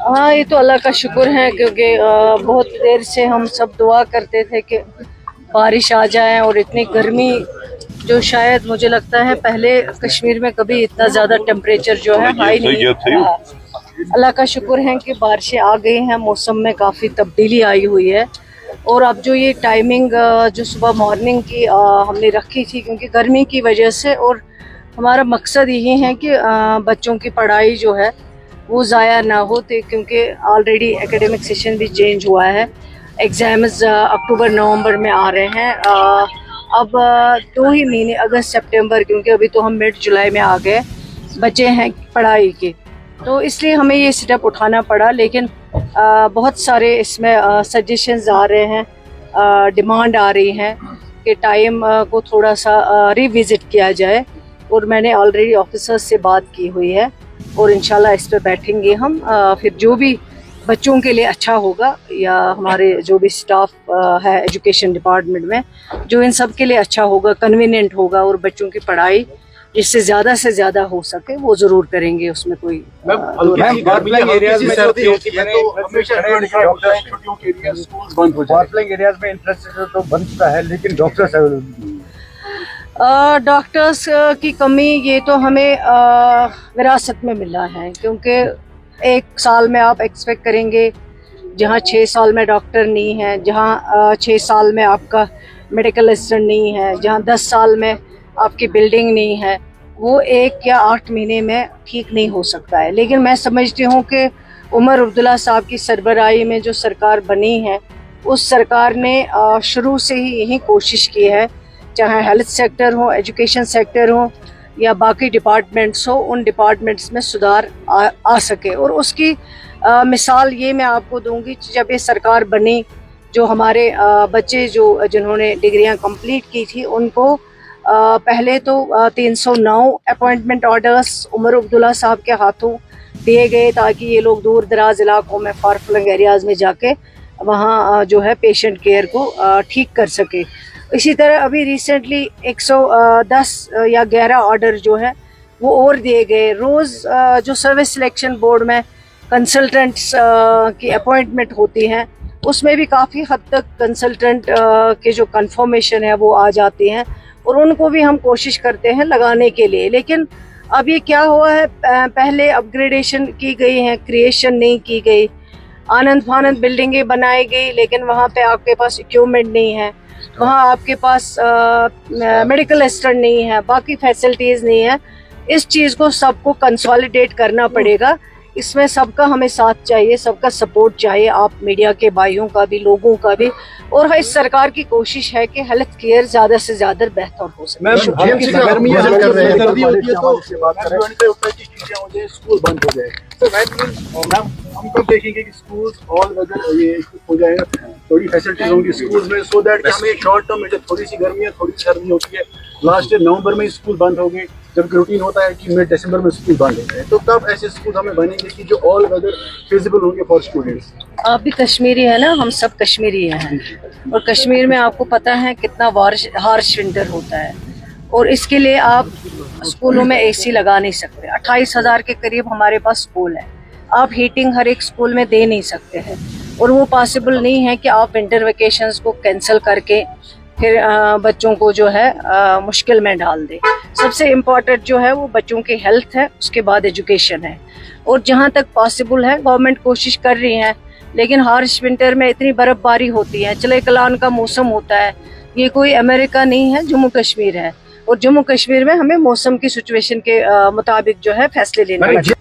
हाँ, ये तो अल्लाह का शुक्र है क्योंकि बहुत देर से हम सब दुआ करते थे कि बारिश आ जाए। और इतनी गर्मी जो शायद मुझे लगता है पहले कश्मीर में कभी इतना ज़्यादा टेम्परेचर जो है हाई नहीं रहा। अल्लाह का शुक्र है कि बारिशें आ गई हैं, मौसम में काफ़ी तब्दीली आई हुई है। और अब जो ये टाइमिंग जो सुबह मॉर्निंग की हमने रखी थी क्योंकि गर्मी की वजह से, और हमारा मकसद यही है कि बच्चों की पढ़ाई जो है वो ज़ाया ना हो, क्योंकि ऑलरेडी एकेडमिक सेशन भी चेंज हुआ है। एग्ज़ाम्स अक्टूबर नवंबर में आ रहे हैं। अब 2 ही महीने अगस्त सितंबर, क्योंकि अभी तो हम मिड जुलाई में आ गए, बचे हैं पढ़ाई के, तो इसलिए हमें ये स्टेप उठाना पड़ा। लेकिन बहुत सारे इसमें सजेशंस आ रहे हैं, डिमांड आ रही है कि टाइम को थोड़ा सा रिविज़िट किया जाए। और मैंने ऑलरेडी ऑफिसर्स से बात की हुई है और इंशाल्लाह इस पे बैठेंगे हम। फिर जो भी बच्चों के लिए अच्छा होगा या हमारे जो भी स्टाफ है एजुकेशन डिपार्टमेंट में, जो इन सब के लिए अच्छा होगा, कन्वीनियंट होगा और बच्चों की पढ़ाई जिससे ज़्यादा से ज़्यादा हो सके वो ज़रूर करेंगे। उसमें कोई डॉक्टर्स की कमी ये तो हमें विरासत में मिला है, क्योंकि एक साल में आप एक्सपेक्ट करेंगे जहाँ 6 साल में डॉक्टर नहीं है, जहाँ 6 साल में आपका मेडिकल असिस्टेंट नहीं है, जहाँ 10 साल में आपकी बिल्डिंग नहीं है, वो 1 या 8 महीने में ठीक नहीं हो सकता है। लेकिन मैं समझती हूँ कि उमर अब्दुल्ला साहब की सरबराही में जो सरकार बनी है, उस सरकार ने शुरू से ही यही कोशिश की है, चाहे हेल्थ सेक्टर हो, एजुकेशन सेक्टर हो या बाकी डिपार्टमेंट्स हो, उन डिपार्टमेंट्स में सुधार आ सके। और उसकी मिसाल ये मैं आपको दूंगी, जब ये सरकार बनी, जो हमारे बच्चे जिन्होंने डिग्रियां कंप्लीट की थी उनको पहले तो 309 अपॉइंटमेंट ऑर्डर्स उमर अब्दुल्ला साहब के हाथों दिए गए, ताकि ये लोग दूर दराज इलाकों में, फार फ्लंग एरियाज़ में जाके वहाँ जो है पेशेंट केयर को ठीक कर सके। इसी तरह अभी रिसेंटली 110 या 11 ऑर्डर जो है वो और दिए गए। रोज़ जो सर्विस सिलेक्शन बोर्ड में कंसल्टेंट्स की अपॉइंटमेंट होती हैं, उसमें भी काफ़ी हद तक कंसल्टेंट के जो कंफर्मेशन है वो आ जाती हैं, और उनको भी हम कोशिश करते हैं लगाने के लिए। लेकिन अब ये क्या हुआ है, पहले अपग्रेडेशन की गई है, क्रिएशन नहीं की गई। आनंद फानंद बिल्डिंगें बनाई गई, लेकिन वहाँ पे आपके पास इक्विपमेंट नहीं है, वहाँ आपके पास मेडिकल असिस्टेंट नहीं है, बाकी फैसिलिटीज़ नहीं है। इस चीज़ को सबको कंसोलिडेट करना पड़ेगा। इसमें सबका हमें साथ चाहिए, सबका सपोर्ट चाहिए, आप मीडिया के भाइयों का भी, लोगों का भी। और इस सरकार की कोशिश है कि हेल्थ केयर ज़्यादा से ज़्यादा बेहतर हो सके। हम कब देखेंगे कि स्कूल्स और अगर ये हो जाएगा, थोड़ी फैसिलिटीज होंगी स्कूल्स में, सो दैट हमें शॉर्ट टर्म में जब थोड़ी सी गर्मी है, थोड़ी सर्दी होती है, लास्ट ईयर नवंबर में स्कूल बंद हो गए, जबकि रूटीन होता है कि मिड दिसंबर में स्कूल बंद होते हैं, तो तब ऐसे स्कूल हमें बनेंगे कि जो ऑल वेदर फिजिबल होंगे फॉर स्टूडेंट्स। आप भी कश्मीरी है ना, हम सब कश्मीरी हैं, और कश्मीर में आपको पता है कितना हार्श विंटर होता है, और इसके लिए आप स्कूलों में AC लगा नहीं सकते। 28,000 के करीब हमारे पास स्कूल है, आप हीटिंग हर एक स्कूल में दे नहीं सकते हैं, और वो पॉसिबल नहीं है कि आप विंटर वेकेशंस को कैंसिल करके फिर बच्चों को जो है मुश्किल में डाल दें। सबसे इम्पोर्टेंट जो है वो बच्चों की हेल्थ है, उसके बाद एजुकेशन है। और जहाँ तक पॉसिबल है गवर्नमेंट कोशिश कर रही है, लेकिन हार्श विंटर में इतनी बर्फबारी होती है, चले कलान का मौसम होता है, ये कोई अमेरिका नहीं है, जम्मू कश्मीर है, और जम्मू कश्मीर में हमें मौसम की सिचुएशन के मुताबिक जो है फैसले लेने हैं।